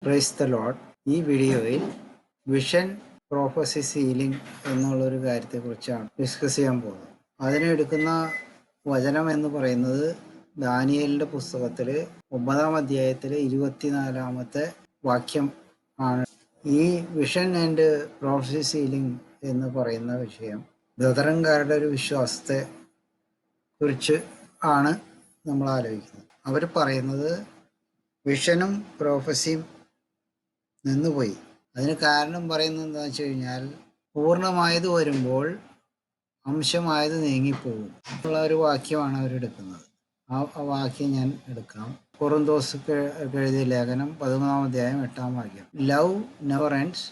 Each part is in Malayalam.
Praise the Lord. ഈ വീഡിയോയിൽ വിഷൻ പ്രോഫസി സീലിംഗ് എന്നുള്ളൊരു കാര്യത്തെക്കുറിച്ചാണ് ഡിസ്കസ് ചെയ്യാൻ പോകുന്നത്. അതിനെടുക്കുന്ന വചനം എന്ന് പറയുന്നത് ദാനിയേലിൻ്റെ പുസ്തകത്തിൽ 9-ാം അധ്യായത്തിൽ 24-ാമത്തെ വാക്യം ആണ്. ഈ വിഷൻ ആൻഡ് പ്രോഫസി സീലിംഗ് എന്ന് പറയുന്ന വിഷയം ബ്രദറൻകാരുടെ ഒരു വിശ്വാസത്തെ കുറിച്ച് ആണ് നമ്മൾ ആലോചിക്കുന്നത്. അവർ പറയുന്നത് വിഷനും പ്രോഫസിയും നിന്നുപോയി. അതിന് കാരണം പറയുന്നത് എന്താണെന്ന് വെച്ച് കഴിഞ്ഞാൽ, പൂർണ്ണമായത് വരുമ്പോൾ അംശമായത് നീങ്ങിപ്പോകും എന്നുള്ള ഒരു വാക്യമാണ് അവരെടുക്കുന്നത്. ആ വാക്യം ഞാൻ എടുക്കാം. കൊറിന്തോസ്ക്ക് എഴുതിയ ലേഖനം 13-ാം അധ്യായം 8-ാം വാക്യം. Love never ends.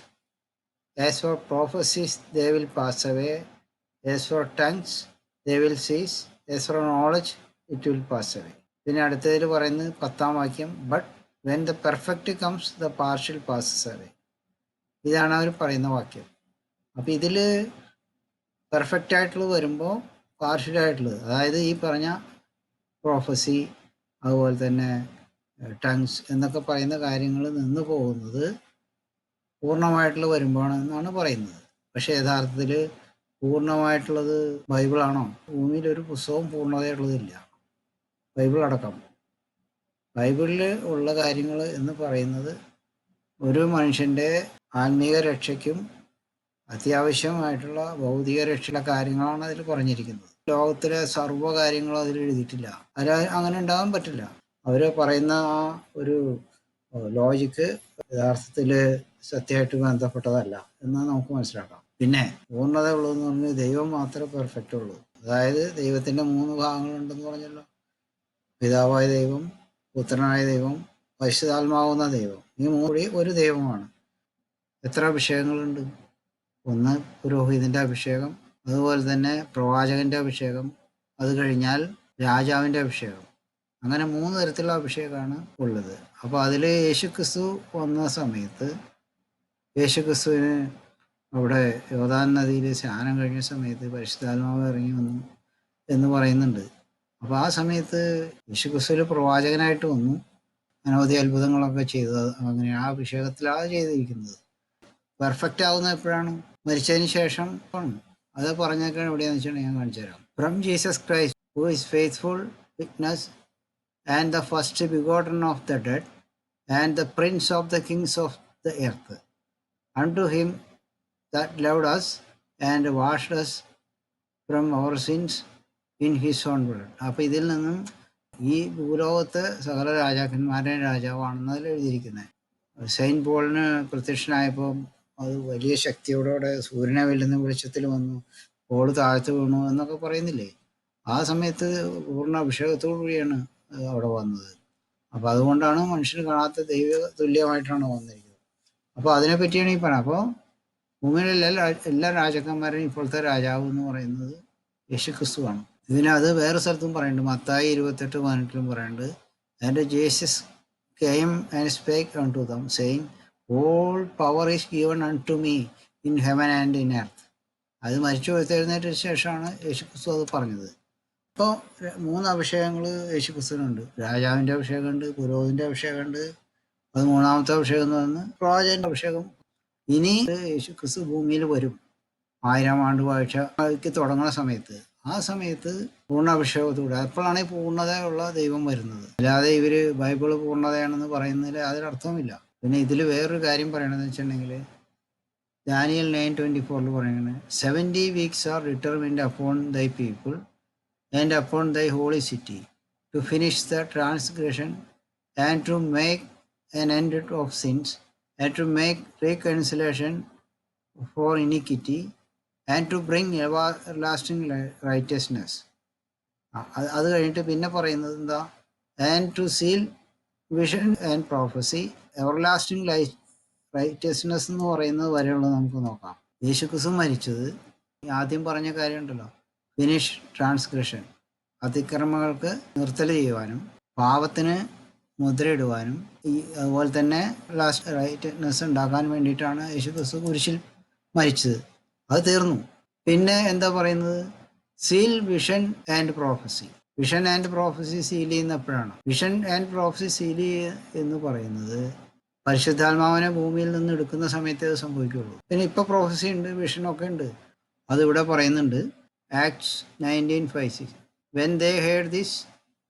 As for prophecies they will pass away, as for tongues they will cease, as for knowledge it will pass away. പിന്നെ അടുത്തതിൽ പറയുന്നത് 10-ാം വാക്യം, but when the perfect comes, the partial passes away. ഇതാണ് അവർ പറയുന്ന വാക്യം. അപ്പം ഇതിൽ പെർഫെക്റ്റ് ആയിട്ടുള്ളത് വരുമ്പോൾ പാർഷ്യൽ ആയിട്ടുള്ളത്, അതായത് ഈ പറഞ്ഞ പ്രോഫസി അതുപോലെ തന്നെ ടങ്സ് എന്നൊക്കെ പറയുന്ന കാര്യങ്ങൾ നിന്ന് പോകുന്നത് പൂർണ്ണമായിട്ടുള്ളത് വരുമ്പോഴാണെന്നാണ് പറയുന്നത്. പക്ഷെ യഥാർത്ഥത്തിൽ പൂർണ്ണമായിട്ടുള്ളത് ബൈബിളാണോ? ഭൂമിയിലൊരു പുസ്തകവും പൂർണ്ണതയുള്ളതില്ല, ബൈബിൾ അടക്കം. ബൈബിളിൽ ഉള്ള കാര്യങ്ങൾ എന്ന് പറയുന്നത് ഒരു മനുഷ്യൻ്റെ ആത്മീയ രക്ഷയ്ക്കും അത്യാവശ്യമായിട്ടുള്ള ഭൗതിക രക്ഷയുടെ കാര്യങ്ങളാണ് അതിൽ പറഞ്ഞിരിക്കുന്നത്. ലോകത്തിലെ സർവ്വ കാര്യങ്ങളും അതിൽ എഴുതിയിട്ടില്ല. അതിൽ അങ്ങനെ ഉണ്ടാകാൻ പറ്റില്ല. അവർ പറയുന്ന ആ ഒരു ലോജിക്ക് യഥാർത്ഥത്തിൽ സത്യമായിട്ട് ബന്ധപ്പെട്ടതല്ല എന്ന് നമുക്ക് മനസ്സിലാക്കാം. പിന്നെ പൂർണ്ണത ഉള്ളതെന്ന് പറഞ്ഞാൽ ദൈവം മാത്രമേ പെർഫെക്റ്റ് ഉള്ളൂ. അതായത് ദൈവത്തിൻ്റെ 3 ഭാഗങ്ങളുണ്ടെന്ന് പറഞ്ഞല്ലോ. പിതാവായ ദൈവം, പുത്രനായ ദൈവം, പരിശുദ്ധാത്മാവുന്ന ദൈവം. ഈ 3 ഒരു ദൈവമാണ്. എത്ര അഭിഷേകങ്ങളുണ്ട്? ഒന്ന് പുരോഹിതൻ്റെ അഭിഷേകം, അതുപോലെ തന്നെ പ്രവാചകൻ്റെ അഭിഷേകം, അത് കഴിഞ്ഞാൽ രാജാവിൻ്റെ അഭിഷേകം. അങ്ങനെ 3 തരത്തിലുള്ള അഭിഷേകമാണ് ഉള്ളത്. അപ്പോൾ അതിൽ യേശുക്രിസ്തു വന്ന സമയത്ത് യേശുക്രിസ്തുവിന് അവിടെ യോർദാൻ നദിയിൽ സ്നാനം കഴിഞ്ഞ സമയത്ത് പരിശുദ്ധാത്മാവ് ഇറങ്ങി വന്നു എന്ന് പറയുന്നുണ്ട്. അപ്പോൾ ആ സമയത്ത് യേശുക്രിസ്തു പ്രവാചകനായിട്ട് വന്നു, അനവധി അത്ഭുതങ്ങളൊക്കെ ചെയ്തത്. അങ്ങനെ ആ അഭിഷേകത്തിലാണ് ചെയ്തിരിക്കുന്നത്. പെർഫെക്റ്റ് ആവുന്നത് എപ്പോഴാണ്? മരിച്ചതിന് ശേഷം ആണ്. അത് പറഞ്ഞേക്കാൻ എവിടെയാണെന്ന് വെച്ചിട്ടുണ്ടെങ്കിൽ ഞാൻ കാണിച്ചു തരാം. From Jesus Christ who is faithful witness and the first begotten of the dead and the prince of the kings of the earth, unto him that loved us and washed us from our sins in his own blood. അപ്പോൾ ഇതിൽ നിന്നും ഈ ഭൂലോകത്ത് സകല രാജാക്കന്മാരുടെയും രാജാവാണെന്ന് അതിൽ എഴുതിയിരിക്കുന്നത്. സെയിൻറ്റ് പോളിന് പ്രത്യക്ഷനായപ്പോൾ അത് വലിയ ശക്തിയോടെ സൂര്യനെ വെല്ലുന്ന വെളിച്ചത്തിൽ വന്നു, പോൾ താഴ്ത്തു വീണു എന്നൊക്കെ പറയുന്നില്ലേ? ആ സമയത്ത് പൂർണ്ണ അഭിഷേകത്തോടു കൂടിയാണ് അവിടെ വന്നത്. അപ്പോൾ അതുകൊണ്ടാണ് മനുഷ്യന് കാണാത്ത ദൈവ തുല്യമായിട്ടാണ് വന്നിരിക്കുന്നത്. അപ്പോൾ അതിനെപ്പറ്റിയാണ് ഈ പറയുന്നത്. അപ്പോൾ ഭൂമിയിലെ എല്ലാ രാജാക്കന്മാരെയും ഇപ്പോഴത്തെ രാജാവ് എന്ന് പറയുന്നത് യേശുക്രിസ്തുവാണ്. ഇതിനത് വേറെ സ്ഥലത്തും പറയുന്നുണ്ട്. മത്തായി 28:18 പറയുന്നുണ്ട്, and Jesus came and spake unto them, saying, all power is given unto me in heaven and in earth. അത് മരിച്ചു എഴുന്നേറ്റതിന് ശേഷമാണ് യേശുക്രിസ്തു അത് പറഞ്ഞത്. അപ്പോൾ 3 അഭിഷേകങ്ങൾ യേശുക്രിസ്തുവിനുണ്ട്. രാജാവിൻ്റെ അഭിഷേകമുണ്ട്, പുരോഹിതൻ്റെ അഭിഷേകമുണ്ട്, അത് 3-ാമത്തെ അഭിഷേകം എന്ന് പറയുന്നത് പ്രവാചകൻ്റെ അഭിഷേകം. ഇനി യേശുക്രിസ്തു ഭൂമിയിൽ വരും 1000 ആണ്ട് വാഴ്ചയ്ക്ക് തുടങ്ങുന്ന സമയത്ത്. ആ സമയത്ത് പൂർണ്ണ അഭിഷേകത്തോടെ, അപ്പോഴാണ് ഈ പൂർണ്ണതയുള്ള ദൈവം വരുന്നത്. അല്ലാതെ ഇവര് ബൈബിള് പൂർണ്ണതയാണെന്ന് പറയുന്നതിൽ അതിലർത്ഥമില്ല. പിന്നെ ഇതിൽ വേറൊരു കാര്യം പറയണമെന്ന് വെച്ചിട്ടുണ്ടെങ്കിൽ, ദാനിയേൽ 9:24 പറയുന്നത്, 70 weeks are determined upon thy people and upon thy holy city to finish the transgression and to make an end of sins and to make reconciliation for iniquity and to bring everlasting righteousness. അത് കഴിഞ്ഞിട്ട് പിന്നെ പറയുന്നത് എന്താ? And to seal vision and prophecy, everlasting righteousness എന്ന് പറയുന്നത് വരെയുള്ളത് നമുക്ക് നോക്കാം. യേശുക്രിസ്തു മരിച്ചത് ആദ്യം പറഞ്ഞ കാര്യമുണ്ടല്ലോ, ഫിനിഷ് ട്രാൻസ്ഗ്രഷൻ, അതിക്രമങ്ങൾക്ക് നിർത്തൽ ചെയ്യുവാനും പാപത്തിന് മുദ്രയിടുവാനും അതുപോലെ തന്നെ ലാസ്റ്റ് റൈറ്റ്നെസ് ഉണ്ടാക്കാൻ വേണ്ടിയിട്ടാണ് യേശുക്രിസ്തു കുരിശിൽ മരിച്ചത്. അത് തീർന്നു. പിന്നെ എന്താ പറയുന്നത്? Seal vision and prophecy. Vision and prophecy seal ചെയ്യുന്ന എപ്പോഴാണ്? വിഷൻ ആൻഡ് പ്രോഫസി സീൽ എന്ന് പറയുന്നത് പരിശുദ്ധാത്മാവിനെ ഭൂമിയിൽ നിന്ന് എടുക്കുന്ന സമയത്തേ അത് സംഭവിക്കുള്ളൂ. പിന്നെ ഇപ്പൊ പ്രൊഫസി ഉണ്ട്, വിഷനൊക്കെ ഉണ്ട്. അതിവിടെ പറയുന്നുണ്ട്. Acts 19:5-6. When they heard this,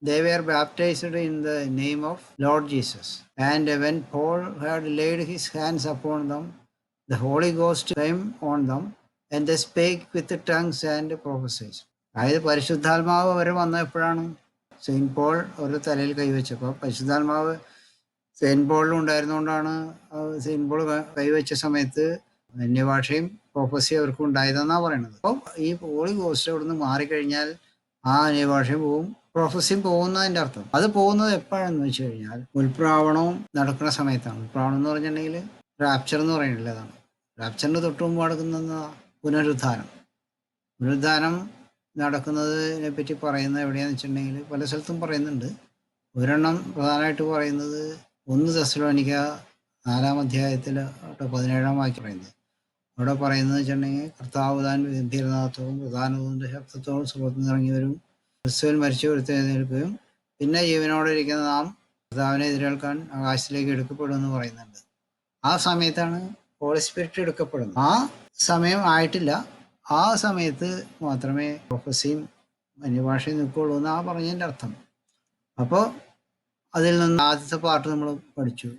they were baptized in the name of Lord Jesus. And when Paul had laid his hands upon them, the Holy Ghost came on them, and they spake with the tongues and prophesied. അതായത് പരിശുദ്ധാത്മാവ് വരെ വന്ന എപ്പോഴാണ്? സെയിന്റ് പോൾ ഒരു തലയിൽ കൈവച്ചപ്പോൾ പരിശുദ്ധാത്മാവ് സെയിന്റ് പോളിലും ഉണ്ടായിരുന്നുകൊണ്ടാണ് സെയിന്റ് പോൾ കൈവച്ച സമയത്ത് അന്യഭാഷയും പ്രൊഫസി അവർക്കും ഉണ്ടായതെന്നാണ് പറയുന്നത്. അപ്പോൾ ഈ ഹോളി ഗോസ്റ്റ് അവിടുന്ന് മാറിക്കഴിഞ്ഞാൽ ആ അന്യഭാഷയും പോവും, പ്രൊഫസിയും പോകുന്നതിൻ്റെ അർത്ഥം. അത് പോകുന്നത് എപ്പോഴാണെന്ന് വെച്ച് കഴിഞ്ഞാൽ ഉൽപ്രാവണവും നടക്കുന്ന സമയത്താണ്. ഉൽപ്രാവണം എന്ന് പറഞ്ഞിട്ടുണ്ടെങ്കിൽ റാപ്ചർ എന്ന് പറയുന്നില്ല, അതാണ്. റാപ്ചറിന് തൊട്ട് മുമ്പ് നടക്കുന്ന പുനരുദ്ധാനം. പുനരുദ്ധാനം നടക്കുന്നതിനെ പറ്റി പറയുന്നത് എവിടെയാന്ന് വെച്ചിട്ടുണ്ടെങ്കിൽ പല സ്ഥലത്തും പറയുന്നുണ്ട്. ഒരെണ്ണം പ്രധാനമായിട്ട് പറയുന്നത് 1 തെസ്സലോനിക്ക 4-ാം അധ്യായത്തിൽ 17-ാം വാക്യം പറയുന്നത്. അവിടെ പറയുന്നത് വെച്ചിട്ടുണ്ടെങ്കിൽ കർത്താവ് താൻ ഗംഭീരനാഥത്തോടും പ്രധാനതൂതിന്റെ ശബ്ദത്തോടും സ്വർഗ്ഗത്തിൽ നിന്ന് ഇറങ്ങിവരും, ക്രിസ്തുവിൽ മരിച്ചു ഉയർത്തെഴുന്നേൽക്കുകയും പിന്നെ ജീവനോടെ ഇരിക്കുന്ന നാം കർത്താവിനെ എതിരേൽക്കാൻ ആകാശത്തിലേക്ക് എടുക്കപ്പെടുമെന്ന് പറയുന്നുണ്ട്. ആ സമയത്താണ് ഹോളി സ്പിരിറ്റ് എടുക്കപ്പെടുന്നത്. ആ സമയം ആയിട്ടില്ല. ആ സമയത്ത് മാത്രമേ പ്രൊഫസിയും അന്യഭാഷയും നിൽക്കുള്ളൂ എന്നാണ് പറഞ്ഞതിൻ്റെ അർത്ഥം. അപ്പോൾ അതിൽ നിന്ന് ആദ്യത്തെ പാർട്ട് നമ്മൾ പഠിച്ചു.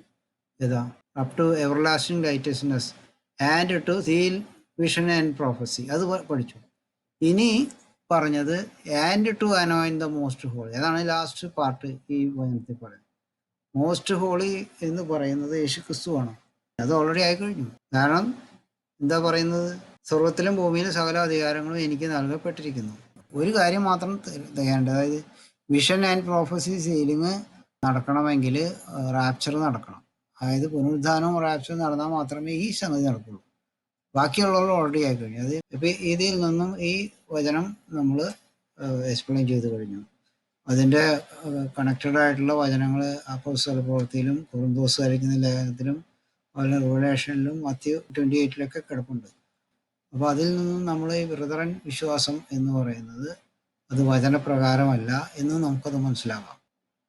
ഏതാ? Up to everlasting righteousness and to seal vision and prophecy, അത് പഠിച്ചു. ഇനി പറഞ്ഞത് and to anoint the most holy, അതാണ് ലാസ്റ്റ് പാർട്ട് ഈ വചനത്തിൽ പറയുന്നത്. മോസ്റ്റ് ഹോളി എന്ന് പറയുന്നത് യേശു ക്രിസ്തുവാണ്. അത് ഓൾറെഡി ആയിക്കഴിഞ്ഞു. കാരണം എന്താ പറയുന്നത്? സ്വർഗത്തിലും ഭൂമിയിലും സകല അധികാരങ്ങളും എനിക്ക് നൽകപ്പെട്ടിരിക്കുന്നു. ഒരു കാര്യം മാത്രം തികയേണ്ടത്, അതായത് വിഷൻ ആൻഡ് പ്രൊഫസി സീലിംഗ് നടക്കണമെങ്കിൽ റാപ്ചർ നടക്കണം. അതായത് പുനരുദ്ധാനവും റാപ്ചറും നടന്നാൽ മാത്രമേ ഈ സംഗതി നടക്കുള്ളൂ. ബാക്കിയുള്ളവർ ഓൾറെഡി ആയി കഴിഞ്ഞു. അത് ഇപ്പം ഇതിൽ നിന്നും ഈ വചനം നമ്മൾ എക്സ്പ്ലെയിൻ ചെയ്ത് കഴിഞ്ഞു. അതിൻ്റെ കണക്റ്റഡ് ആയിട്ടുള്ള വചനങ്ങൾ അപ്പോസ്തല പ്രവൃത്തിയിലും കൊറിന്തോസുകാരുടെ ലേഖനത്തിലും അതുപോലെ റിവലേഷനിലും മത്യു 28-ലൊക്കെ കിടപ്പുണ്ട്. അപ്പോൾ അതിൽ നിന്നും നമ്മൾ ഈ ബ്രദറൻ വിശ്വാസം എന്ന് പറയുന്നത് അത് വചനപ്രകാരമല്ല എന്ന് നമുക്കത് മനസ്സിലാക്കാം.